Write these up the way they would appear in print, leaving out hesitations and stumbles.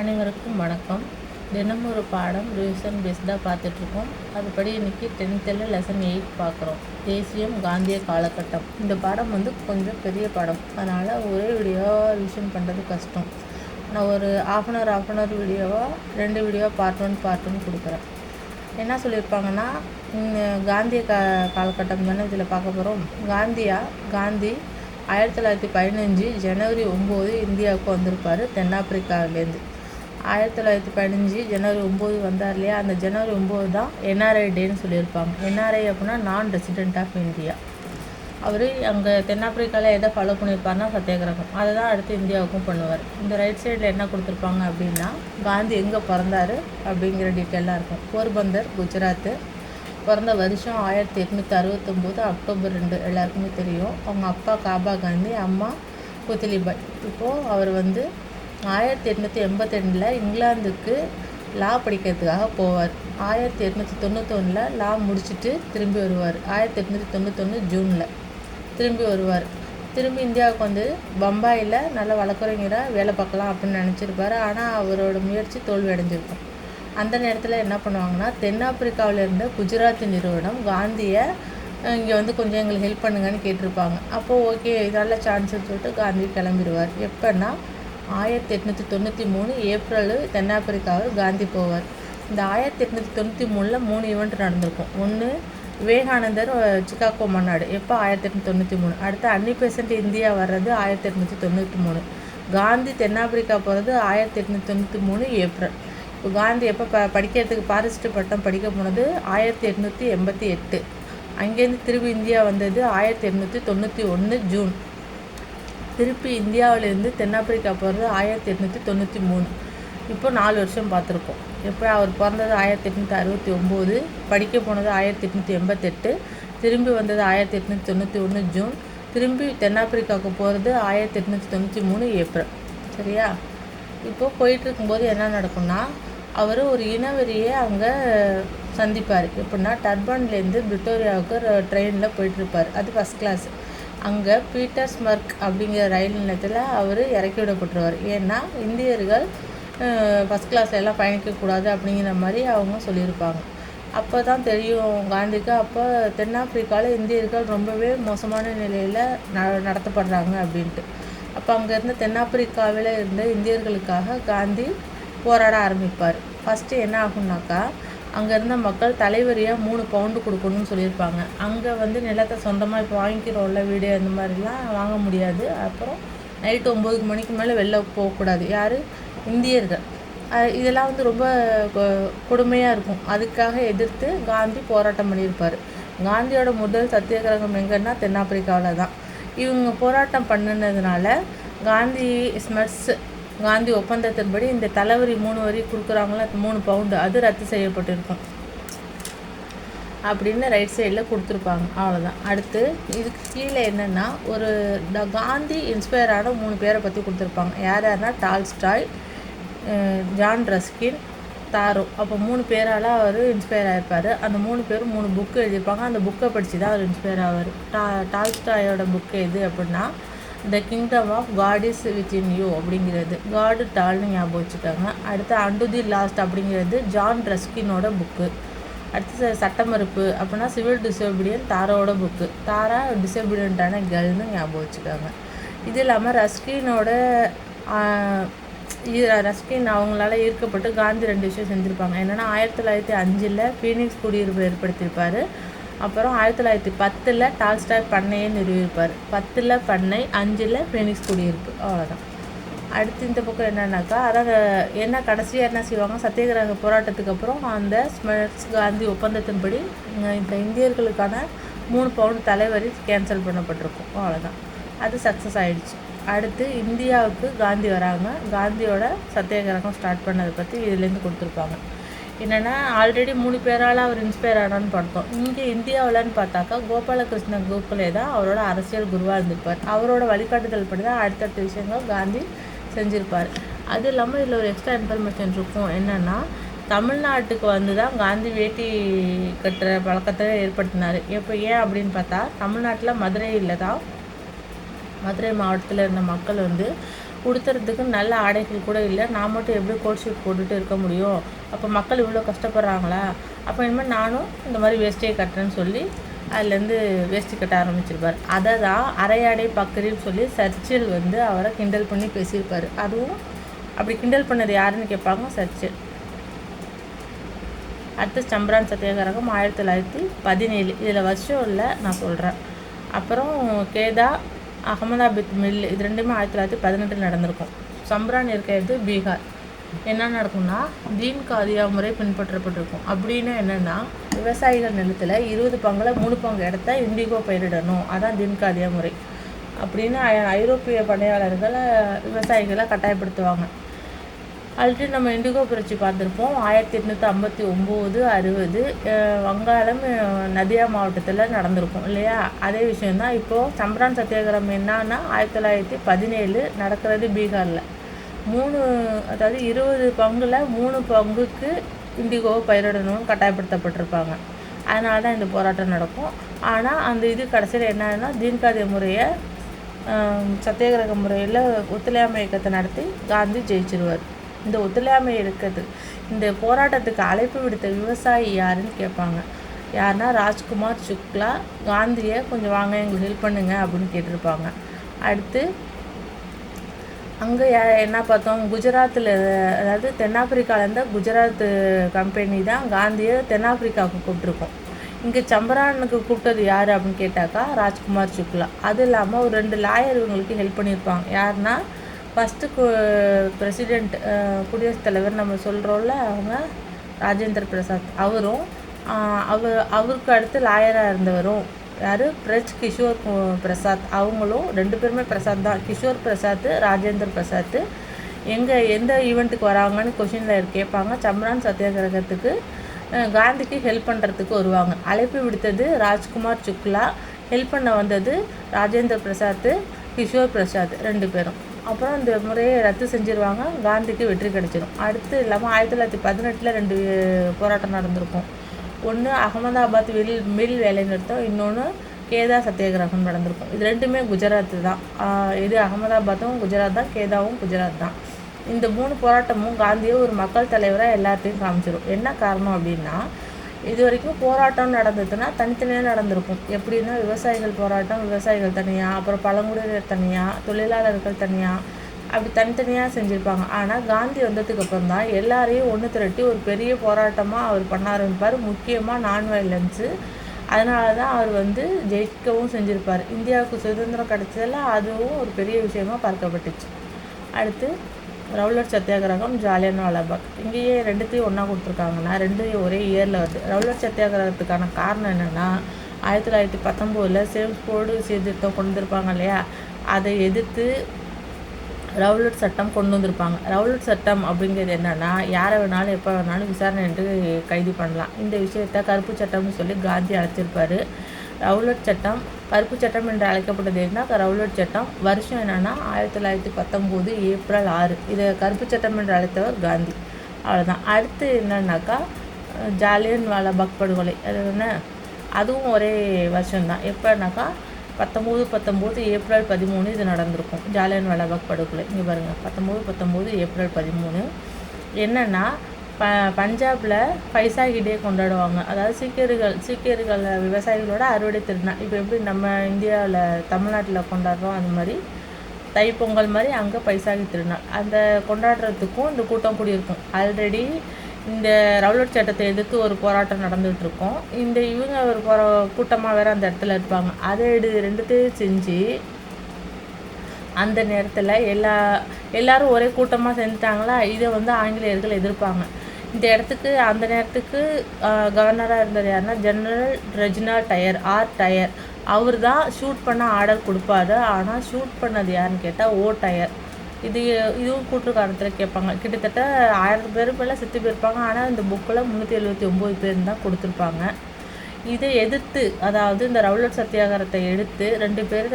அனைவருக்கும் வணக்கம். தினம் ஒரு பாடம் ரிவிஷன் பேஸ்டாக பார்த்துட்ருக்கோம். அதுபடி இன்றைக்கி 10th லெசன் 8 பார்க்குறோம். தேசியம், காந்திய காலகட்டம். இந்த பாடம் கொஞ்சம் பெரிய பாடம், அதனால் ஒரே வீடியோவாக ரிவிஷன் பண்ணுறது கஷ்டம். நான் ஒரு ஆஃப் அன் ஹவர் வீடியோவாக 2 வீடியோவாக பார்ட் 1 கொடுக்குறேன். என்ன சொல்லியிருப்பாங்கன்னா, காந்திய காலகட்டம் தானே இதில் பார்க்க போகிறோம். காந்தி 1915 ஜனவரி 9 இந்தியாவுக்கு வந்திருப்பார் தென்னாப்பிரிக்காவிலேருந்து. 1915 ஜனவரி 9 வந்தார் இல்லையா, அந்த ஜனவரி 9 தான் என்ஆர்ஐ டேன்னு சொல்லியிருப்பாங்க. என்ஆர்ஐ அப்படின்னா நான் ரெசிடென்ட் ஆஃப் இந்தியா. அவர் அங்கே தென்னாப்பிரிக்காவில் எதை ஃபாலோ பண்ணியிருப்பார்னா சத்தியாகிரகம். அதை தான் அடுத்து இந்தியாவுக்கும் பண்ணுவார். இந்த ரைட் சைடில் என்ன கொடுத்துருப்பாங்க அப்படின்னா, காந்தி எங்கே பிறந்தார் அப்படிங்கிற டீட்டெயிலாக இருக்கும். போர்பந்தர், குஜராத்து. பிறந்த வருஷம் 1869 அக்டோபர் 2, எல்லாருக்குமே தெரியும். அவங்க அப்பா காபா காந்தி, அம்மா புத்லிபாய். இப்போது அவர் 1882 இங்கிலாந்துக்கு லா படிக்கிறதுக்காக போவார். 1891 லா முடிச்சுட்டு திரும்பி வருவார். 1891 ஜூனில் திரும்பி வருவார். திரும்பி இந்தியாவுக்கு பம்பாயில் நல்ல வழக்கறிஞராக வேலை பார்க்கலாம் அப்படின்னு நினச்சிருப்பார். ஆனால் அவரோட முயற்சி தோல்வி அடைஞ்சிருக்கும். அந்த நேரத்தில் என்ன பண்ணுவாங்கன்னா, தென்னாப்பிரிக்காவில் இருந்த குஜராத் நிறுவனம் காந்தியை இங்கே கொஞ்சம் எங்களுக்கு ஹெல்ப் பண்ணுங்கன்னு கேட்டிருப்பாங்க. அப்போது ஓகே, நல்ல சான்ஸ்ன்னு சொல்லிட்டு காந்தி கிளம்பிடுவார். எப்போன்னா 1893 ஏப்ரல் தென்னாப்பிரிக்காவில் காந்தி போவார். இந்த 1893 3 ஈவெண்ட் நடந்திருக்கும். ஒன்று, விவேகானந்தர் சிகாகோ மாநாடு எப்போ 1893. அடுத்து அன்னி இந்தியா வர்றது 1893. காந்தி தென்னாப்பிரிக்கா போகிறது 1893 ஏப்ரல். இப்போ காந்தி எப்போ படிக்கிறதுக்கு பாரிஸ்ட் பட்டம் படிக்க போனது 1888. அங்கேருந்து திருப்பி இந்தியா வந்தது 1891 ஜூன். திருப்பி இந்தியாவிலேருந்து தென்னாப்பிரிக்கா போகிறது 1893. இப்போ 4 வருஷம் பார்த்துருக்கோம். எப்போ அவர் பிறந்தது 1869, படிக்க போனது 1888, திரும்பி வந்தது 1891 ஜூன், திரும்பி தென்னாப்பிரிக்காவுக்கு போகிறது 1893 ஏப்ரல். சரியா? இப்போது போயிட்டுருக்கும்போது என்ன நடக்கும்னா, அவர் ஒரு இனவெறியை அங்கே சந்திப்பார். எப்படின்னா, டர்பன்லேருந்து பிரிட்டோரியாவுக்கு ட்ரெயினில் போயிட்டுருப்பார். அது ஃபஸ்ட் கிளாஸ். அங்கே பீட்டர்ஸ்பர்க் அப்படிங்கிற ரயில் நிலையத்தில் அவர் இறக்கி விடப்பட்டுருவார். ஏன்னா இந்தியர்கள் ஃபஸ்ட் கிளாஸில் எல்லாம் பயணிக்கக்கூடாது அப்படிங்கிற மாதிரி அவங்க சொல்லியிருப்பாங்க. அப்போ தான் தெரியும் காந்திக்கு, அப்போ தென்னாப்பிரிக்காவில் இந்தியர்கள் ரொம்பவே மோசமான நிலையில் நடத்தப்படுறாங்க அப்படின்ட்டு. அப்போ அங்கே இருந்த தென்னாப்பிரிக்காவில் இருந்த இந்தியர்களுக்காக காந்தி போராட ஆரம்பிப்பார். ஃபஸ்ட்டு என்ன ஆகும்னாக்கா, அங்கே இருந்த மக்கள் தலைவரியாக 3 பவுண்டு கொடுக்கணும்னு சொல்லியிருப்பாங்க. அங்கே நிலத்தை சொந்தமாக இப்போ வாங்கிக்கிறோம்ல, வீடு அந்த மாதிரிலாம் வாங்க முடியாது. அப்புறம் நைட்டு 9 மணிக்கு மேலே வெளில போகக்கூடாது. யார்? இந்தியர்கள். இதெல்லாம் ரொம்ப கொடுமையாக இருக்கும். அதுக்காக எதிர்த்து காந்தி போராட்டம் பண்ணியிருப்பார். காந்தியோட முதல் சத்தியாகிரகம் எங்கன்னா தென்னாப்பிரிக்காவில் தான். இவங்க போராட்டம் பண்ணினதுனால காந்தி ஒப்பந்தத்தின்படி இந்த தலைவரி 3 வரி கொடுக்குறாங்களா, 3 பவுண்டு, அது ரத்து செய்யப்பட்டிருக்கும் அப்படின்னு ரைட் சைடில் கொடுத்துருப்பாங்க. அவ்வளோதான். அடுத்து இதுக்கு கீழே என்னென்னா, ஒரு காந்தி இன்ஸ்பயர் ஆன 3 பேரை பற்றி கொடுத்துருப்பாங்க. யாருன்னா, டால்ஸ்டாய், ஜான் ரஸ்கின், தாரோ. அப்போ 3 பேரால் அவர் இன்ஸ்பயர் ஆகிருப்பார். அந்த 3 பேரும் 3 புக்கு எழுதியிருப்பாங்க. அந்த புக்கை படித்து தான் அவர் இன்ஸ்பயர் ஆவார். டால்ஸ்டாயோட புக்கு எது அப்படின்னா, the kingdom of God is within you அப்படிங்கிறது. காடு டால்னு ஞாபகம் வச்சுட்டாங்க. அடுத்து அண்டு தி லாஸ்ட் அப்படிங்கிறது ஜான் ரஸ்கினோட புக்கு. அடுத்து சட்டமறுப்பு அப்படின்னா சிவில் டிசோபீடியன் தாரோட புக்கு. தாரா டிசோபீடியன்டான கேர்ள்னு ஞாபகம் வச்சுக்காங்க. இது இல்லாமல் ரஸ்கின் அவங்களால ஈர்க்கப்பட்டு காந்தி 2 விஷயம் செஞ்சுருப்பாங்க. என்னென்னா, 1905 ஃபீனிக்ஸ் குடியிருப்பு ஏற்படுத்தியிருப்பார். அப்புறம் 1910 டால்ஸ்டாய் பண்ணையை நிறுவியிருப்பார். 10 பண்ணை, 5 ஃபீனிக்ஸ் குடியிருப்பு. அவ்வளோதான். அடுத்து இந்த பக்கம் என்னன்னாக்கா, அதாவது என்ன கடைசியாக என்ன செய்வாங்க, சத்தியாகிரக போராட்டத்துக்கு அப்புறம் அந்த ஸ்மெட்ஸ் காந்தி ஒப்பந்தத்தின்படி இந்த இந்தியர்களுக்கான 3 பவுண்டு தலைவரி கேன்சல் பண்ணப்பட்டிருக்கும். அவ்வளோதான். அது சக்ஸஸ் ஆகிடுச்சு. அடுத்து இந்தியாவுக்கு காந்தி வராங்க. காந்தியோட சத்தியாகிரகம் ஸ்டார்ட் பண்ணதை பற்றி இதுலேருந்து கொடுத்துருப்பாங்க. என்னென்னா, ஆல்ரெடி 3 பேரால் அவர் இன்ஸ்பயர் ஆனான்னு பார்த்தோம். இங்கே இந்தியாவில்னு பார்த்தாக்கா கோபாலகிருஷ்ண கோகலே தான் அவரோட அரசியல் குருவாக இருந்திருப்பார். அவரோட வழிகாட்டுதல் படி தான் அடுத்தடுத்த விஷயங்கள் காந்தி செஞ்சுருப்பார். அது இல்லாமல் இதில் ஒரு எக்ஸ்ட்ரா இன்ஃபர்மேஷன் இருக்கும். என்னென்னா, தமிழ்நாட்டுக்கு தான் காந்தி வேட்டி கட்டுற பழக்கத்தை ஏற்படுத்தினார். ஏன் அப்படின்னு பார்த்தா, தமிழ்நாட்டில் மதுரை மாவட்டத்தில் இருந்த மக்கள் உடுத்துறதுக்கு நல்ல ஆடைகள் கூட இல்லை, நான் மட்டும் எப்படி கோட் ஷூட் போட்டுட்டு இருக்க முடியும், அப்போ மக்கள் இவ்வளோ கஷ்டப்படுறாங்களா, அப்போ இனிமேல் நானும் இந்த மாதிரி வேஷ்டியை கட்டுறேன்னு சொல்லி அதுலேருந்து வேஷ்டி கட்ட ஆரம்பிச்சிருப்பார். அதை தான் அரையாடை பக்கரின்னு சொல்லி சர்ச்சில் அவரை கிண்டல் பண்ணி பேசியிருப்பார். அதுவும் அப்படி கிண்டல் பண்ணது யாருன்னு கேட்பாங்க, சர்ச்சில். அடுத்து சம்பரான் சத்தியாகிரகம் 1917. இதில் வருஷம் இல்லை, நான் சொல்கிறேன். அப்புறம் கேதா, அகமதாபாத் மில், இது ரெண்டுமே 1918 நடந்திருக்கும். சம்பரான் இருக்கிறது பீகார். என்ன நடக்கும்னா தீன் காதியா முறை பின்பற்றப்பட்டிருக்கும். அப்படின்னு என்னென்னா விவசாயிகள் நிலத்தில் 20 பங்கில் 3 பங்கு இடத்த இண்டிகோ பயிரிடணும், அதான் தீன் காதியா முறை அப்படின்னு ஐரோப்பிய பணியாளர்களை விவசாயிகளை கட்டாயப்படுத்துவாங்க. ஆல்ரெடி நம்ம இண்டிகோ புரட்சி பார்த்துருப்போம். 1859, 60 வங்காளம் நதியா மாவட்டத்தில் நடந்திருக்கும் இல்லையா. அதே விஷயந்தான் இப்போது சம்பரான் சத்தியாகிரகம் என்னன்னா 1917 நடக்கிறது பீகாரில். 20 பங்கில் 3 பங்குக்கு இண்டிகோவை பயிரிடணும்னு கட்டாயப்படுத்தப்பட்டிருப்பாங்க. அதனால தான் இந்த போராட்டம் நடக்கும். ஆனால் அந்த இது கடைசியில் என்னன்னா தீன்காதிய முறையை சத்தியாகிரக முறையில் ஒத்துழையாமை இயக்கத்தை நடத்தி காந்தி ஜெயிச்சிருவார். இந்த ஒத்துழையாமை இருக்கிறது, இந்த போராட்டத்துக்கு அழைப்பு விடுத்த விவசாயி யாருன்னு கேட்பாங்க. யாருன்னா ராஜ்குமார் சுக்லா காந்தியை கொஞ்சம் வாங்க எங்களுக்கு ஹெல்ப் பண்ணுங்க அப்படின்னு கேட்டிருப்பாங்க. அடுத்து அங்கே என்ன பார்த்தோம், குஜராத்தில், அதாவது தென்னாப்பிரிக்காவிலேருந்து குஜராத் கம்பெனி தான் காந்தியை தென்னாப்பிரிக்காவுக்கு கூப்பிட்ருக்கோம். இங்கே சம்பரானுக்கு கூப்பிட்டது யார் அப்படின்னு கேட்டாக்கா ராஜ்குமார் சுக்லா. அது இல்லாமல் ஒரு 2 லாயர் இவங்களுக்கு ஹெல்ப் பண்ணியிருப்பாங்க. யாருன்னா ஃபஸ்ட்டு பிரசிடெண்ட் குடியரசுத் தலைவர் நம்ம சொல்கிறோம்ல, அவங்க ராஜேந்திர பிரசாத், அவரும் அவருக்கு அடுத்து லாயராக இருந்தவரும் யார், கிஷோர் பிரசாத், அவங்களும் 2 பேருமே பிரசாத் தான். கிஷோர் பிரசாத், ராஜேந்திர பிரசாத் எந்த ஈவெண்ட்டுக்கு வராங்கன்னு கொஷினில் கேட்பாங்க. சம்பரான் சத்தியாகிரகத்துக்கு காந்திக்கு ஹெல்ப் பண்ணுறதுக்கு வருவாங்க. அழைப்பு விடுத்தது ராஜ்குமார் சுக்லா, ஹெல்ப் பண்ண வந்தது ராஜேந்திர பிரசாத், கிஷோர் பிரசாத் 2 பேரும். அப்புறம் இந்த முறையை ரத்து செஞ்சிருவாங்க, காந்திக்கு வெற்றி கிடைச்சிடும். அடுத்து இல்லாமல் 1918 2 போராட்டம் நடந்திருக்கும். ஒன்று அகமதாபாத் மில் வேலை நிறுத்தம், இன்னொன்று கேதா சத்தியாகிரகம் நடந்திருக்கும். இது ரெண்டுமே குஜராத் தான். இது அகமதாபாத்தும் குஜராத் தான், கேதாவும் குஜராத் தான். இந்த 3 போராட்டமும் காந்தியை ஒரு மக்கள் தலைவராக எல்லாத்தையும் காமிச்சிடும். என்ன காரணம் அப்படின்னா, இது வரைக்கும் போராட்டம் நடந்ததுன்னா தனித்தனியாக நடந்திருக்கும். எப்படின்னா விவசாயிகள் போராட்டம் விவசாயிகள் தனியாக, அப்புறம் பழங்குடியினர் தனியாக, தொழிலாளர்கள் தனியாக, அப்படி தனித்தனியாக செஞ்சுருப்பாங்க. ஆனால் காந்தி வந்ததுக்கு அப்புறம் தான் எல்லாரையும் ஒன்று திரட்டி ஒரு பெரிய போராட்டமாக அவர் பண்ண ஆரம்பிப்பார். முக்கியமாக நான் வயலன்ஸு. அதனால தான் அவர் ஜெயிக்கவும் செஞ்சுருப்பார். இந்தியாவுக்கு சுதந்திரம் கிடைச்சதில் அதுவும் ஒரு பெரிய விஷயமாக பார்க்கப்பட்டுச்சு. அடுத்து ரவுலட் சத்தியாகிரகம், ஜாலியன் வாலாபாக். இங்கேயே 2த்தையும் ஒன்றா கொடுத்துருக்காங்கன்னா 2 ஒரே இயரில் வருது. ரவுலட் சத்தியாகிரகத்துக்கான காரணம் என்னென்னா 1919 சேம்ஸ் கோடு சீர்திருத்தம் கொண்டு வந்திருப்பாங்க இல்லையா, அதை எதிர்த்து ரவுலட் சட்டம் கொண்டு வந்திருப்பாங்க. ரவுலட் சட்டம் அப்படிங்கிறது என்னென்னா யாரை வேணாலும் எப்போ வேணாலும் விசாரணை என்று கைது பண்ணலாம். இந்த விஷயத்தை கருப்பு சட்டம்னு சொல்லி காந்தி அழைச்சிருப்பார். ரவுலட் சட்டம் கருப்பு சட்டம் என்று அழைக்கப்பட்டது இருந்தால் ரவுலட் சட்டம். வருஷம் என்னென்னா 1919 ஏப்ரல் 6. இதை கருப்பு சட்டம் என்று அழைத்தவர் காந்தி. அவ்வளோதான். அடுத்து என்னன்னாக்கா ஜாலியன் வாலாபாக் படுகொலை. அது என்ன, அதுவும் ஒரே வருஷம்தான். எப்போனாக்கா 1919 ஏப்ரல் 13 இது நடந்திருக்கும். ஜாலியன் வாலாபாக் படுகொலை இங்கே பாருங்கள், 1919 ஏப்ரல் 13. என்னென்னா பஞ்சாபில் பைசாகி டே கொண்டாடுவாங்க. அதாவது சீக்கியர்கள் விவசாயிகளோட அறுவடை திருநாள். இப்போ எப்படி நம்ம இந்தியாவில் தமிழ்நாட்டில் கொண்டாடுறோம், அது மாதிரி தைப்பொங்கல் மாதிரி அங்கே பைசாகி திருநாள். அந்த கொண்டாடுறதுக்கும் இந்த கூட்டம் கூடியிருக்கும். ஆல்ரெடி இந்த ரவுலட் சட்டத்தை எதிர்த்து ஒரு போராட்டம் நடந்துகிட்ருக்கோம். இவங்க ஒரு கூட்டமாக வேறு அந்த இடத்துல இருப்பாங்க. அதை 2த்தையும் செஞ்சு அந்த நேரத்தில் எல்லாரும் ஒரே கூட்டமாக செஞ்சுட்டாங்களா, இதை ஆங்கிலேயர்கள் எதிர்ப்பாங்க. இந்த இடத்துக்கு அந்த நேரத்துக்கு கவர்னராக இருந்தது யாருன்னா ஜெனரல் ரெஜினால்ட் டயர். அவர் தான் ஷூட் பண்ண ஆர்டர் கொடுப்பாரு. ஆனால் ஷூட் பண்ணது யாருன்னு கேட்டால் டயர். இதுவும் கூட்டு காரணத்தில் கேட்பாங்க. கிட்டத்தட்ட 1000 பேர் மேலே செத்து போயிருப்பாங்க. ஆனால் இந்த புக்கில் 379 பேர் தான் கொடுத்துருப்பாங்க. இதை எதிர்த்து, அதாவது இந்த ரவுலட் சத்தியாகிரகத்தை எடுத்து 2 பேர்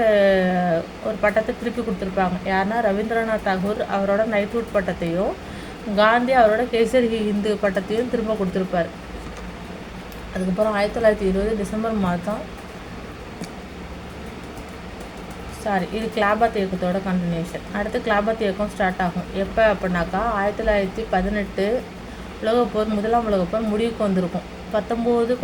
ஒரு பட்டத்தை திருப்பி கொடுத்துருப்பாங்க. யாருன்னா ரவீந்திரநாத் தாகூர் அவரோட நைட்வுட் பட்டத்தையும், காந்தி அவரோட கேசரி ஹிந்து பட்டத்தையும் திரும்ப கொடுத்துருப்பார். அதுக்கப்புறம் 1920 டிசம்பர் மாதம் இது கிலாபாத் இயக்கத்தோட கண்டினியூஷன். அடுத்து கிலாபாத் இயக்கம் ஸ்டார்ட் ஆகும் எப்போ அப்படின்னாக்கா 1918 உலகப்போர், முதலாம் உலகப்போர் முடிவுக்கு வந்திருக்கும். 1914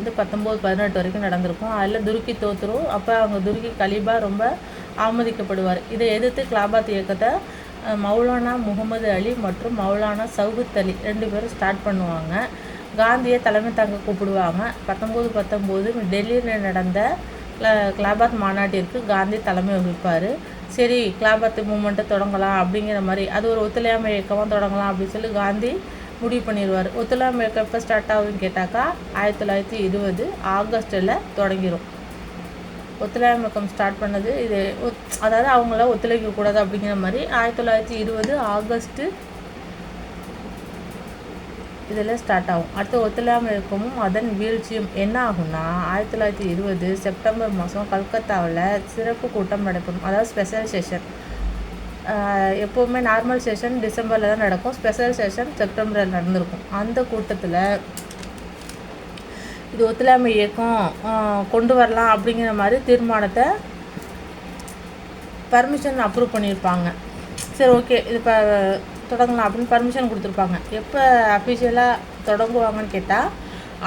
1918 வரைக்கும் நடந்திருக்கும். அதில் துருக்கி தோற்றுரும். அப்போ அவங்க துருக்கி கலீபா ரொம்ப ஆமதிக்கப்படுவார். இதை எதிர்த்து கிலாபாத் இயக்கத்தை மௌலானா முகமது அலி மற்றும் மௌலானா சவுகத் அலி 2 பேரும் ஸ்டார்ட் பண்ணுவாங்க. காந்தியை தலைமை தாங்க கூப்பிடுவாங்க. 1919 டெல்லியில் நடந்த கிலாபாத் மாநாட்டிற்கு காந்தி தலைமை வகிப்பார். சரி, கிலாபாத் மூமெண்ட்டை தொடங்கலாம் அப்படிங்கிற மாதிரி, அது ஒரு ஒத்துழையாமை இயக்கமாக தொடங்கலாம் அப்படின்னு சொல்லி காந்தி முடிவு பண்ணிடுவார். ஒத்துழையாமை இயக்கம் எப்போ ஸ்டார்ட் ஆகுதுன்னு கேட்டாக்கா 1920 ஆகஸ்ட்டில் தொடங்கிடும். ஒத்துழையாமை இயக்கம் ஸ்டார்ட் பண்ணது இது, அதாவது அவங்கள ஒத்துழைக்கக்கூடாது அப்படிங்கிற மாதிரி 1920 ஆகஸ்ட்டு இதில் ஸ்டார்ட் ஆகும். அடுத்து ஒத்துழையாமை இயக்கமும் அதன் வீழ்ச்சியும் என்ன ஆகும்னா 1920 செப்டம்பர் மாதம் கல்கத்தாவில் சிறப்பு கூட்டம் நடைபெறும். அதாவது ஸ்பெஷல் செஷன். எப்போவுமே நார்மல் செஷன் டிசம்பரில் தான் நடக்கும். ஸ்பெஷல் செஷன் செப்டம்பரில் நடந்திருக்கும். அந்த கூட்டத்தில் இது ஒத்துழையாமை இயக்கம் கொண்டு வரலாம் அப்படிங்கிற மாதிரி தீர்மானத்தை பர்மிஷன் அப்ரூவ் பண்ணியிருப்பாங்க. சரி, ஓகே, இது இப்போ தொடங்கலாம் அப்படின்னு பர்மிஷன் கொடுத்துருப்பாங்க. எப்போ அஃபிஷியலாக தொடங்குவாங்கன்னு கேட்டால்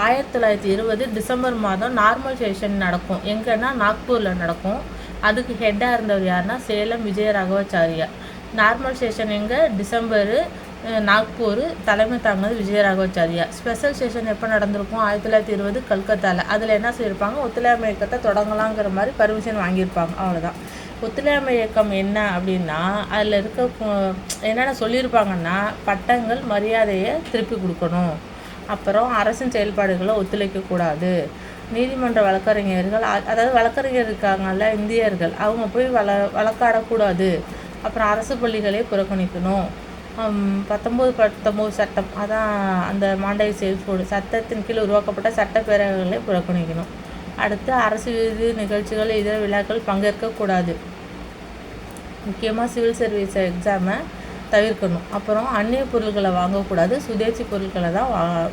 1920 டிசம்பர் மாதம் நார்மல் செஷன் நடக்கும். எங்கன்னா நாக்பூரில் நடக்கும். அதுக்கு ஹெட்டாக இருந்தவர் யாருன்னா சேலம் விஜயராகவாச்சாரியா. நார்மல் செஷன் எங்கே? டிசம்பரு, நாக்பூர். தலைமை தாங்கினது விஜயராகவாச்சாரியா. ஸ்பெஷல் செஷன் எப்போ நடந்திருக்கும்? 1920 கல்கத்தாவில். அதில் என்ன செய்யிருப்பாங்க? ஒத்துழையாமை இயக்கத்தை தொடங்கலாங்கிற மாதிரி பர்மிஷன் வாங்கியிருப்பாங்க. அவ்வளோதான். ஒத்துழையாமை இயக்கம் என்ன அப்படின்னா, அதில் இருக்க என்னென்ன சொல்லியிருப்பாங்கன்னா, பட்டங்கள் மரியாதையை திருப்பி கொடுக்கணும், அப்புறம் அரசின் செயல்பாடுகளை ஒத்துழைக்கக்கூடாது, நீதிமன்ற வழக்கறிஞர்கள், அதாவது வழக்கறிஞர் இருக்காங்கல்ல இந்தியர்கள், அவங்க போய் வழக்காடக்கூடாது, அப்புறம் அரசு பள்ளிகளை புறக்கணிக்கணும், 1919 சட்டம், அதான் அந்த மாண்டை செயல்போடு சட்டத்தின் கீழ் உருவாக்கப்பட்ட சட்டப்பேரவைகளை புறக்கணிக்கணும். அடுத்து அரசு நிகழ்ச்சிகள் இதர விழாக்கள் பங்கேற்கக்கூடாது. முக்கியமாக சிவில் சர்வீஸ் எக்ஸாமை தவிர்க்கணும். அப்புறம் அந்நிய பொருட்களை வாங்கக்கூடாது, சுதேசி பொருட்களை தான்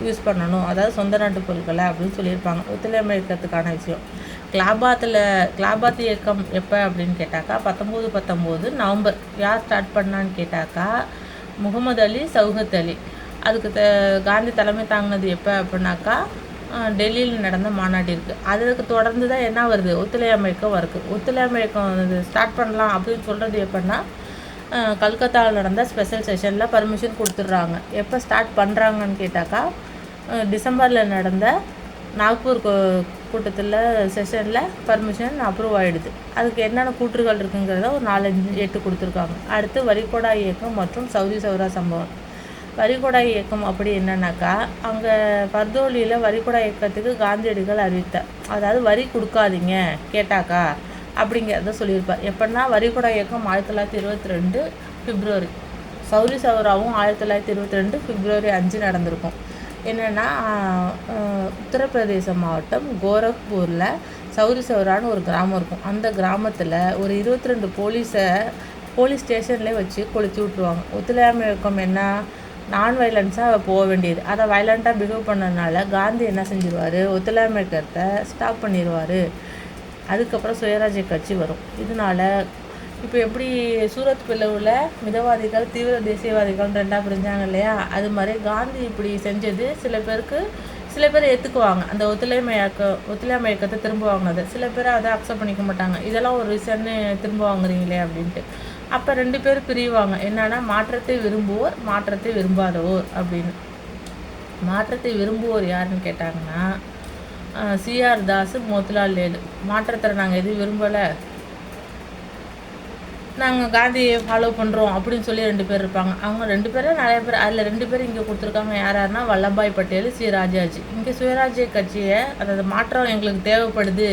யூஸ் பண்ணணும், அதாவது சொந்த நாட்டு பொருட்களை அப்படின்னு சொல்லியிருப்பாங்க. ஒத்துழையாமை இயக்கத்துக்கான விஷயம். கிலாபாத் இயக்கம் எப்போ அப்படின்னு கேட்டாக்கா 1919 நவம்பர். யார் ஸ்டார்ட் பண்ணான்னு கேட்டாக்கா முகமது அலி, சவுகத் அலி. அதுக்கு காந்தி தலைமை தாங்கினது எப்போ அப்படின்னாக்கா டெல்லியில் நடந்த மாநாட்டிற்கு. அதுக்கு தொடர்ந்து தான் என்ன வருது? ஒத்துழையாமை இயக்கம் வருது. ஒத்துழையாமை இயக்கம் ஸ்டார்ட் பண்ணலாம் அப்படின்னு சொல்கிறது எப்படின்னா கல்கத்தாவில் நடந்த ஸ்பெஷல் செஷனில் பர்மிஷன் கொடுத்துட்றாங்க. எப்போ ஸ்டார்ட் பண்ணுறாங்கன்னு கேட்டாக்கா டிசம்பரில் நடந்த நாக்பூர் கூட்டத்தில் செஷனில் பர்மிஷன் அப்ரூவ் ஆகிடுது. அதுக்கு என்னென்ன கூற்றுகள் இருக்குங்கிறத ஒரு 4-8 கொடுத்துருக்காங்க. அடுத்து வரிகொடா இயக்கம் மற்றும் சௌரி சௌரா சம்பவம். வரிகொடா இயக்கம் அப்படி என்னன்னாக்கா, அங்கே பர்தோலியில் வரிகொடா இயக்கத்துக்கு காந்தியடிகள் அறிவித்தார். அதாவது வரி கொடுக்காதீங்க கேட்டாக்கா அப்படிங்கிறத சொல்லியிருப்பார். எப்படின்னா வரிகொடா இயக்கம் 1922 பிப்ரவரி, சௌரி சௌராவும் 1922 பிப்ரவரி 5 நடந்திருக்கும். என்னென்னா உத்தரப்பிரதேச மாவட்டம் கோரக்பூரில் சௌரி சௌரான்னு ஒரு கிராமம் இருக்கும். அந்த கிராமத்தில் ஒரு 22 போலீஸ் ஸ்டேஷன்லேயே வச்சு கொளுத்தி விட்ருவாங்க. ஒத்துழையாமை இயக்கம் என்ன, நான் வைலன்ஸாக போக வேண்டியது, அதை வைலண்ட்டாக பிஹேவ் பண்ணதுனால காந்தி என்ன செஞ்சிருவார்? ஒத்துழையாமை இயக்கத்தை ஸ்டாப் பண்ணிடுவார். அதுக்கப்புறம் சுயராஜ்ய கட்சி வரும். இதனால் இப்போ எப்படி சூரத் பிளவில் மிதவாதிகள் தீவிர தேசியவாதிகள் 2ஆக பிரிஞ்சாங்க இல்லையா, அது மாதிரி காந்தி இப்படி செஞ்சது சில பேர் ஏற்றுக்குவாங்க. அந்த ஒத்துழையாமை இயக்கத்தை திரும்ப வாங்கினது. சில பேர் அதை அக்செப்ட் பண்ணிக்க மாட்டாங்க. இதெல்லாம் ஒரு ரீசன்னு திரும்ப வாங்குறீங்களே அப்படின்ட்டு. அப்போ 2 பேர் பிரிவாங்க. என்னன்னா மாற்றத்தை விரும்புவோர், மாற்றத்தை விரும்பாதவோர் அப்படின்னு. மாற்றத்தை விரும்புவோர் யாருன்னு கேட்டாங்கன்னா சிஆர் தாஸ், மோத்திலால் நேரு. மாற்றத்தை நாங்கள் எதுவும் விரும்பலை, நாங்கள் காந்தியை ஃபாலோ பண்ணுறோம் அப்படின்னு சொல்லி 2 பேர் இருப்பாங்க. அவங்க 2 பேரும் நிறைய பேர், அதில் 2 பேர் இங்கே கொடுத்துருக்காங்க. யாருன்னா வல்லபாய் பட்டேல், சி ராஜாஜி. இங்கே சுயராஜ்ய கட்சியை, அதாவது மாற்றம் எங்களுக்கு தேவைப்படுது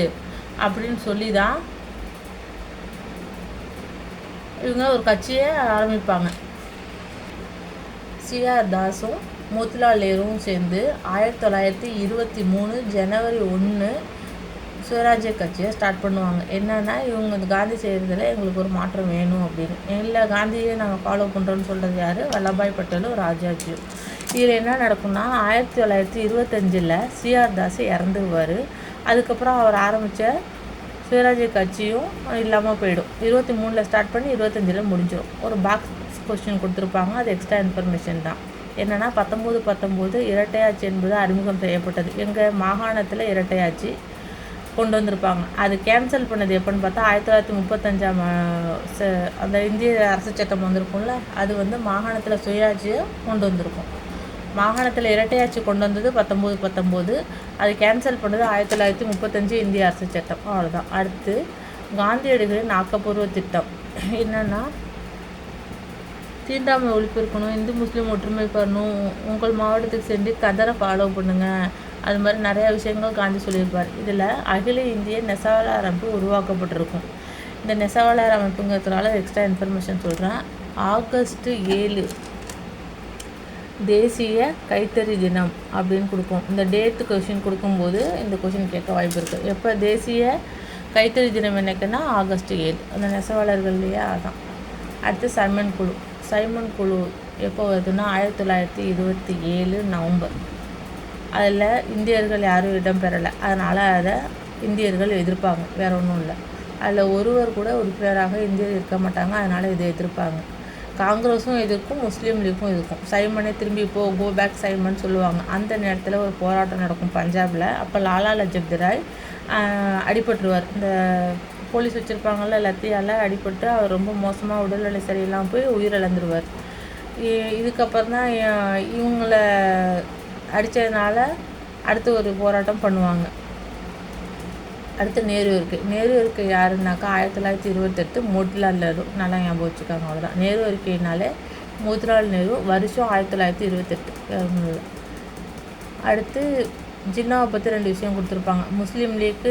அப்படின்னு சொல்லி தான் இவங்க ஒரு கட்சியை ஆரம்பிப்பாங்க. சிஆர் தாஸும் மோத்திலால் நேருவும் சேர்ந்து 1923 ஜனவரி 1 சுயராஜ்ய கட்சியை ஸ்டார்ட் பண்ணுவாங்க. என்னென்னா இவங்க காந்தி செய்கிறதுல எங்களுக்கு ஒரு மாற்றம் வேணும் அப்படின்னு. இல்லை, காந்தியை நாங்கள் ஃபாலோ பண்ணுறோன்னு சொல்கிறது யார்? வல்லபாய் பட்டேலும் ராஜாஜியும். இதில் என்ன நடக்கும்னா 1925 சிஆர் தாஸ் இறந்துருவார். அதுக்கப்புறம் அவர் ஆரம்பித்த சுயராஜ்ய கட்சியும் இல்லாமல் போயிடும். 23 ஸ்டார்ட் பண்ணி 25 முடிஞ்சிடும். ஒரு பாக்ஸ் கொஸ்டின் கொடுத்துருப்பாங்க, அது எக்ஸ்ட்ரா இன்ஃபர்மேஷன் தான். என்னென்னா 1919 இரட்டையாட்சி என்பது அறிமுகம் செய்யப்பட்டது. எங்கள் மாகாணத்தில் இரட்டையாட்சி கொண்டு வந்திருப்பாங்க. அது கேன்சல் பண்ணது எப்போன்னு பார்த்தா 1935 அந்த இந்திய அரசு சட்டம் வந்திருக்கும்ல, அது மாகாணத்தில் சுயாட்சியை கொண்டு வந்திருக்கும். மாகாணத்தில் இரட்டையாட்சி கொண்டு வந்தது 1919, அது கேன்சல் பண்ணது 1935 இந்திய அரசு சட்டம். அவ்வளோதான். அடுத்து காந்தியடிகளின் ஆக்கப்பூர்வ திட்டம் என்னென்னா, தீண்டாமை ஒழிப்பு இருக்கணும், இந்து முஸ்லீம் ஒற்றுமை பண்ணணும், உங்கள் மாவட்டத்துக்கு சென்று கதரை ஃபாலோ பண்ணுங்கள், அது மாதிரி நிறையா விஷயங்கள் காந்தி சொல்லியிருப்பார். இதில் அகில இந்திய நெசவாளர் அமைப்பு உருவாக்கப்பட்டிருக்கும். இந்த நெசவாளர் அமைப்புங்கிறதுனால எக்ஸ்ட்ரா இன்ஃபர்மேஷன் சொல்கிறேன். ஆகஸ்ட் 7 தேசிய கைத்தறி தினம் அப்படின்னு கொடுக்கும். இந்த டேட்டு கொஷின் கொடுக்கும்போது இந்த கொஷின் கேட்க வாய்ப்பு இருக்குது. எப்போ தேசிய கைத்தறி தினம் என்னைக்குன்னா ஆகஸ்ட் 7, அந்த நெசவாளர்கள் இல்லையா, அதான். அடுத்து சைமன் குழு எப்போ வருதுன்னா 1927 நவம்பர். அதில் இந்தியர்கள் யாரும் இடம்பெறலை, அதனால் அதை இந்தியர்கள் எதிர்ப்பாங்க, வேறு ஒன்றும் இல்லை. அதில் ஒருவர் கூட உறுப்பினராக இந்தியர் இருக்க மாட்டாங்க, அதனால் இதை எதிர்ப்பாங்க. காங்கிரஸும் எதிர்க்கும், முஸ்லீம் லீக்கும் எதிர்க்கும். சைமனே திரும்பி கோ பேக் சைமன் சொல்லுவாங்க. அந்த நேரத்தில் ஒரு போராட்டம் நடக்கும் பஞ்சாபில். அப்போ லாலா லஜபதி ராய் அடிபட்டுருவார். இந்த போலீஸ் வச்சுருப்பாங்கள்ல, லத்தியால் அடிபட்டு அவர் ரொம்ப மோசமாக உடல்நிலை சரியில்லாமல் போய் உயிரிழந்துருவார். இதுக்கப்புறம் தான் இவங்கள அடித்ததுனால அடுத்து ஒரு போராட்டம் பண்ணுவாங்க. அடுத்து நேரு இருக்கை யாருன்னாக்கா 1928 மோதிலால் நேரு. நல்லா ஞாபகம் வச்சுக்காங்க, அவ்வளோதான். நேரு இருக்கைனாலே மோதிலால் நேரு, வருஷம் 1928. அடுத்து ஜின்னாவை பற்றி 2 விஷயம் கொடுத்துருப்பாங்க. முஸ்லீம் லீக்கு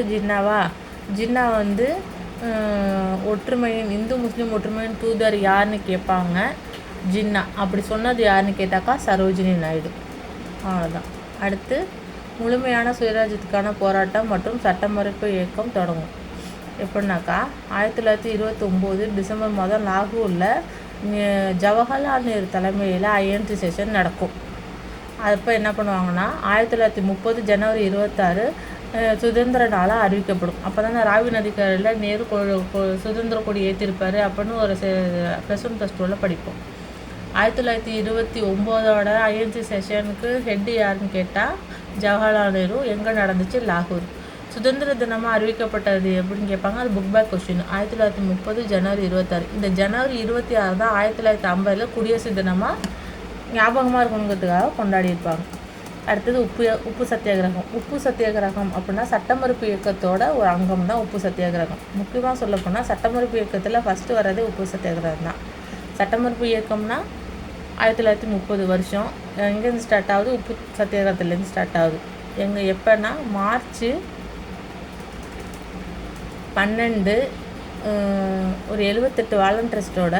ஜின்னா ஒற்றுமையின், இந்து முஸ்லீம் ஒற்றுமையின் தூதர் யாருன்னு கேட்பாங்க. ஜின்னா அப்படி சொன்னது யாருன்னு கேட்டாக்கா சரோஜினி நாயுடு. அவ்வளோதான். அடுத்து முழுமையான சுயராஜ்யத்துக்கான போராட்டம் மற்றும் சட்டமறுப்பு இயக்கம் தொடங்கும். எப்படின்னாக்கா 1929 டிசம்பர் மாதம் லாகூரில் ஜவஹர்லால் நேரு தலைமையில் ஐஎன்டி செஷன் நடக்கும். அப்போ என்ன பண்ணுவாங்கன்னா 1930 ஜனவரி 26 சுதந்திர நாளாக அறிவிக்கப்படும். அப்போ தானே ராவி நதிக்கரையில் நேரு சுதந்திர கொடி ஏற்றிருப்பார் அப்படின்னு ஒரு +1 படிப்போம். 1929 ஐஎன்சி செஷனுக்கு ஹெட்டு யாருன்னு கேட்டால் ஜவஹர்லால் நேரு. எங்கே நடந்துச்சு? லாகூர். சுதந்திர தினமாக அறிவிக்கப்பட்டது எப்படின்னு கேட்பாங்க, அது புக் பேக் கொஸ்டின். 1930 ஜனவரி 26. இந்த ஜனவரி 26 தான் 1950 குடியரசு தினமாக ஞாபகமாக இருக்கணுங்கிறதுக்காக கொண்டாடியிருப்பாங்க. அடுத்தது உப்பு சத்தியாகிரகம். உப்பு சத்தியாகிரகம் அப்படின்னா சட்டமறுப்பு இயக்கத்தோட ஒரு அங்கம் தான் உப்பு சத்தியாகிரகம். முக்கியமாக சொல்லப்போனால் சட்டமறுப்பு இயக்கத்தில் ஃபஸ்ட்டு வர்றது உப்பு சத்தியாகிரகம் தான். சட்டமறுப்பு இயக்கம்னா 1930 வருஷம் எங்கேருந்து ஸ்டார்ட் ஆகுது? உப்பு சத்தியாகிரகத்துலேருந்து ஸ்டார்ட் ஆகுது. எப்போன்னா மார்ச் 12 ஒரு 78 வாலண்டரிஸ்டோட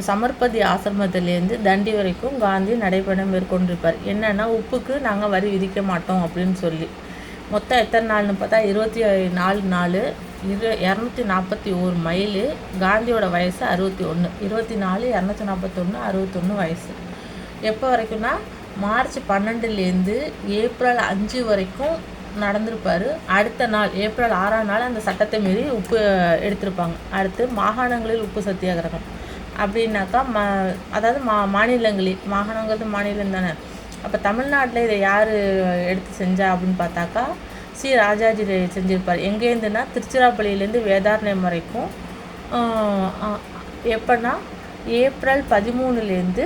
சமர்பதி ஆசிரமத்திலேருந்து தண்டி வரைக்கும் காந்தி நடைபயணம் மேற்கொண்டிருப்பார். என்னென்னா உப்புக்கு நாங்கள் வரி விதிக்க மாட்டோம் அப்படின்னு சொல்லி. மொத்தம் எத்தனை நாள்னு பார்த்தா 24 நாள், 241 மைலு. காந்தியோட வயசு 61. 24, 241, 61 வயசு. எப்போ வரைக்கும்னா மார்ச் 12லேருந்து ஏப்ரல் 5 வரைக்கும் நடந்திருப்பார். அடுத்த நாள் ஏப்ரல் 6ஆம் நாள் அந்த சட்டத்தை மீறி உப்பு எடுத்திருப்பாங்க. அடுத்து மாகாணங்களில் உப்பு சத்தியாகிரகம் அப்படின்னாக்கா அதாவது மாநிலங்களில், மாகாணங்கிறது மாநிலம் தானே. அப்போ தமிழ்நாட்டில் இதை யார் எடுத்து செஞ்சா அப்படின்னு பார்த்தாக்கா ராஜாஜி செஞ்சுருப்பார். எங்கேருந்துன்னா திருச்சிராப்பள்ளியிலேருந்து வேதாரண்யம் வரைக்கும். எப்போன்னா ஏப்ரல் 13லேருந்து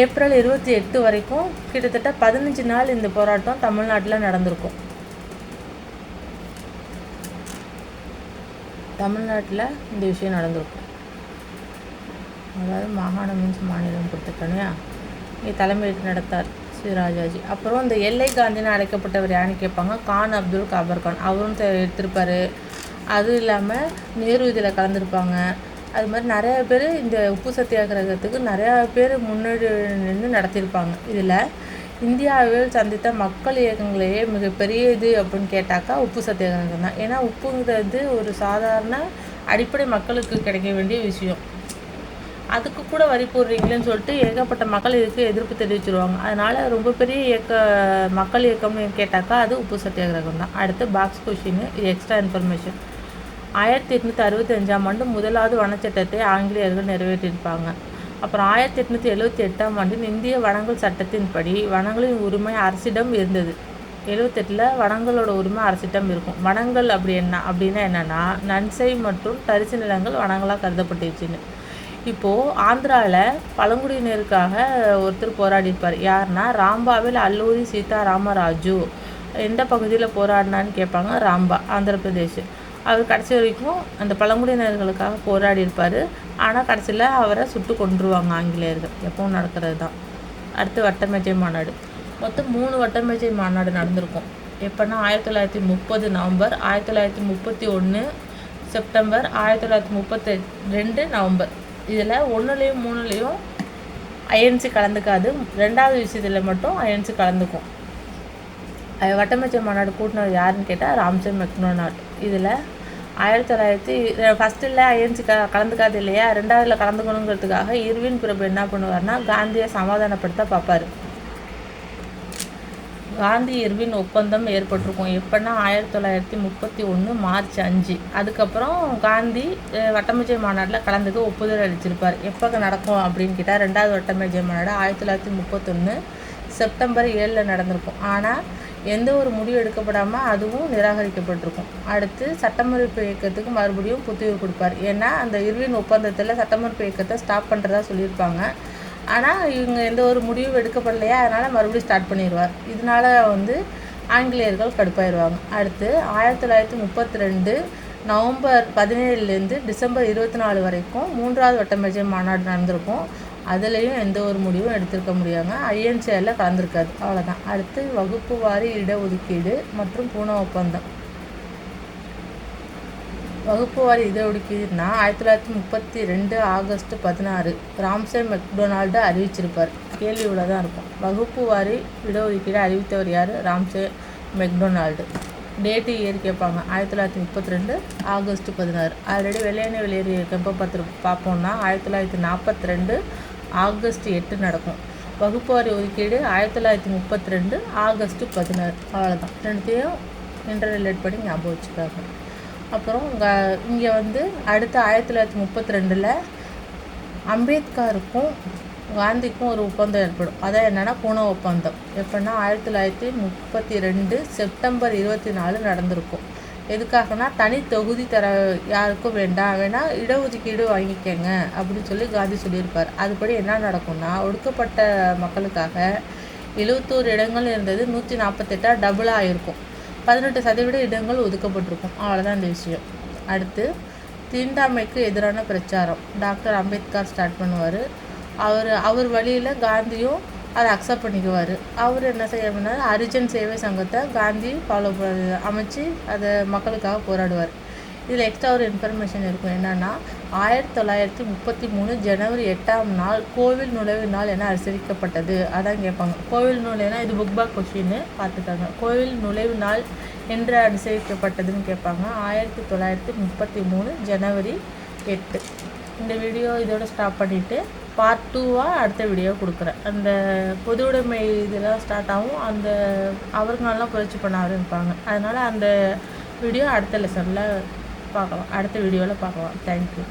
ஏப்ரல் 28 வரைக்கும் கிட்டத்தட்ட 15 நாள் இந்த போராட்டம் தமிழ்நாட்டில் நடந்திருக்கும். தமிழ்நாட்டில் இந்த விஷயம் நடந்திருக்கும். அதாவது மாகாணம் மீன்ஸ் மாநிலம் கொடுத்துருக்கேனையா. இங்கே தலைமையேற்று நடத்தார் ராஜாஜி. அப்புறம் இந்த எல்லை காந்தின்னு அழைக்கப்பட்டவர் யாருன்னு கேட்பாங்க, கான் அப்துல் காபர் கான். அவரும் எடுத்திருப்பார். அதுவும் இல்லாமல் நேரு இதில் கலந்துருப்பாங்க. அது மாதிரி நிறையா பேர் இந்த உப்பு சத்தியாகிரகத்துக்கு நிறையா பேர் முன்னாடி நின்று நடத்தியிருப்பாங்க. இதில் இந்தியாவில் சந்தித்த மக்கள் இயக்கங்களையே மிகப்பெரிய இது அப்படின்னு கேட்டாக்கா உப்பு சத்தியாகிரகம் தான். ஏன்னா உப்புங்கிறது ஒரு சாதாரண அடிப்படை மக்களுக்கு கிடைக்க வேண்டிய விஷயம். அதுக்கு கூட வரி போடுறீங்களேன்னு சொல்லிட்டு ஏகப்பட்ட மக்கள் இதுக்கு எதிர்ப்பு தெரிவிச்சிருவாங்க. அதனால் ரொம்ப பெரிய மக்கள் இயக்கம்னு கேட்டாக்கா அது உப்பு சத்தியாகிரகம் தான். அடுத்து பாக்ஸ் கொஷின், இது எக்ஸ்ட்ரா இன்ஃபர்மேஷன். 1865ஆம் ஆண்டு முதலாவது வனச்சட்டத்தை ஆங்கிலேயர்கள் நிறைவேற்றியிருப்பாங்க. அப்புறம் 1878ஆம் ஆண்டின் இந்திய வனங்கள் சட்டத்தின்படி வனங்களின் உரிமை அரசிடம் இருந்தது. 78ல் வனங்களோட உரிமை அரசிடம் இருக்கும். வனங்கள் அப்படின்னா என்னென்னா நன்சை மற்றும் தரிசு நிலங்கள் வனங்களாக கருதப்பட்டுச்சுன்னு. இப்போது ஆந்திராவில் பழங்குடியினருக்காக ஒருத்தர் போராடியிருப்பார். யாருன்னா ராம்பாவில் அல்லூரி சீதாராமராஜு. எந்த பகுதியில் போராடினான்னு கேட்பாங்க. ராம்பா, ஆந்திர பிரதேஷ். அவர் கடைசி வரைக்கும் அந்த பழங்குடியினர்களுக்காக போராடி இருப்பார். ஆனால் கடைசியில் அவரை சுட்டு கொன்றுவாங்க ஆங்கிலேயர்கள். எப்பவும் நடக்கிறது தான். அடுத்து வட்டமேஜை மாநாடு. மொத்தம் 3 வட்டமேஜை மாநாடு நடந்திருக்கும். எப்போன்னா 1930 நவம்பர், 1931 செப்டம்பர், 1932 நவம்பர். இதில் 1லேயும் 3லேயும் ஐஎன்சி கலந்துக்காது. 2வது விஷயத்தில் மட்டும் ஐஎன்சி கலந்துக்கும். வட்டமேஜை மாநாடு கூட்டினது யாருன்னு கேட்டால் ராம்சே மெக்டொனால்ட். இதில் 1900 ஃபஸ்ட்டில் ஐஎன்சி கலந்துக்காது இல்லையா, 2வதுல கலந்துக்கணுங்கிறதுக்காக இர்வின் பிரபு என்ன பண்ணுவார்னா காந்தியை சமாதானப்படுத்த பார்ப்பார். காந்தி இர்வின் ஒப்பந்தம் ஏற்பட்டிருக்கும். எப்போன்னா 1931 மார்ச் 5. அதுக்கப்புறம் காந்தி வட்டமேஜை மாநாட்டில் கலந்துக்க ஒப்புதல் அளிச்சிருப்பார். எப்போ நடக்கும் அப்படின்னு கேட்டால் 2வது வட்டமேஜை மாநாடு 1931 செப்டம்பர் 7 நடந்திருக்கும். ஆனால் எந்த ஒரு முடிவு எடுக்கப்படாமல் அதுவும் நிராகரிக்கப்பட்டிருக்கும். அடுத்து சட்டமறுப்பு இயக்கத்துக்கு மறுபடியும் புத்துயிர் கொடுப்பார். ஏன்னா அந்த இர்வின் ஒப்பந்தத்தில் சட்டமறுப்பு இயக்கத்தை ஸ்டாப் பண்ணுறதா சொல்லியிருப்பாங்க. ஆனால் இவங்க எந்த ஒரு முடிவும் எடுக்கப்படலையா, அதனால் மறுபடியும் ஸ்டார்ட் பண்ணிடுவார். இதனால் ஆங்கிலேயர்கள் கடுப்பாயிடுவாங்க. அடுத்து 1932 நவம்பர் 17 டிசம்பர் 24 வரைக்கும் 3வது வட்டமேஜை மாநாடு நடந்திருக்கும். அதுலேயும் எந்த ஒரு முடிவும் எடுத்திருக்க முடியாங்க. ஐஎன்சியில் கலந்துருக்காது. அவ்வளோதான். அடுத்து வகுப்பு வாரி இடஒதுக்கீடு மற்றும் பூனா ஒப்பந்தம். வகுப்பு வாரி இடஒதுக்கீடுனா 1932 ஆகஸ்ட் 16 ராம்சே மெக்டொனால்டு அறிவிச்சிருப்பார். கேள்வி இவ்வளோ தான் இருக்கும். வகுப்பு வாரி இடஒதுக்கீடு அறிவித்தவர் யார்? Ramsay McDonald. டேட்டு இயர் கேட்பாங்க. 1932 ஆகஸ்ட் 16. ஆல்ரெடி வெள்ளையனே வெளியேறிய எப்போ பார்ப்போம்னா 1942 ஆகஸ்ட் 8 நடக்கும். வகுப்பு வாரி ஒதுக்கீடு 1932 ஆகஸ்ட் 16. அவ்வளோதான். ரெண்டுத்தையும் இன்டர் ரிலேட் பண்ணி ஞாபகம் வச்சுக்காங்க. அப்புறம் இங்கே அடுத்த 1932 அம்பேத்கருக்கும் காந்திக்கும் ஒரு ஒப்பந்தம் ஏற்படும். அதான் என்னென்னா பூனா ஒப்பந்தம். எப்போன்னா 1932 செப்டம்பர் 24 நடந்திருக்கும். எதுக்காகனா தனி தொகுதி யாருக்கும் வேணா இடஒதுக்கீடு வாங்கிக்கங்க அப்படின்னு சொல்லி காந்தி சொல்லியிருப்பார். அதுபடி என்ன நடக்கும்னா ஒடுக்கப்பட்ட மக்களுக்காக 71 இடங்கள் இருந்தது 148 டபுளாக ஆகிருக்கும். 18% இடங்கள் ஒதுக்கப்பட்டிருக்கும். அவ்வளோதான் இந்த விஷயம். அடுத்து தீண்டாமைக்கு எதிரான பிரச்சாரம் டாக்டர் அம்பேத்கர் ஸ்டார்ட் பண்ணுவார். அவர் வழியில் காந்தியும் அதை அக்செப்ட் பண்ணிக்குவார். அவர் என்ன செய்யணும்னா ஹரிஜன் சேவை சங்கத்தை காந்தி ஃபாலோ அமைச்சு அதை மக்களுக்காக போராடுவார். இதில் எக்ஸ்ட்ரா ஒரு இன்ஃபர்மேஷன் இருக்கும். என்னென்னா 1933 ஜனவரி 8ஆம் நாள் கோவில் நுழைவு நாள் என அனுசரிக்கப்பட்டது. அதான் கேட்பாங்க. கோவில் நுழைவுனா இது புக் பேக் கொஸ்டின்னு பார்த்துக்காங்க. கோவில் நுழைவு நாள் என்று அனுசரிக்கப்பட்டதுன்னு கேட்பாங்க. 1933 ஜனவரி 8. இந்த வீடியோ இதோட ஸ்டாப் பண்ணிவிட்டு பார்ட் 2வாக அடுத்த வீடியோ கொடுக்குறேன். அந்த பொது உடைமை இதெல்லாம் ஸ்டார்ட் ஆகும். அந்த அவர்களெலாம் புரட்சி பண்ண ஆரம்பிப்பாங்க. அதனால் அந்த வீடியோ அடுத்த லெசனில் பார்க்கலாம், அடுத்த வீடியோவில் பார்க்கலாம். தேங்க்யூ.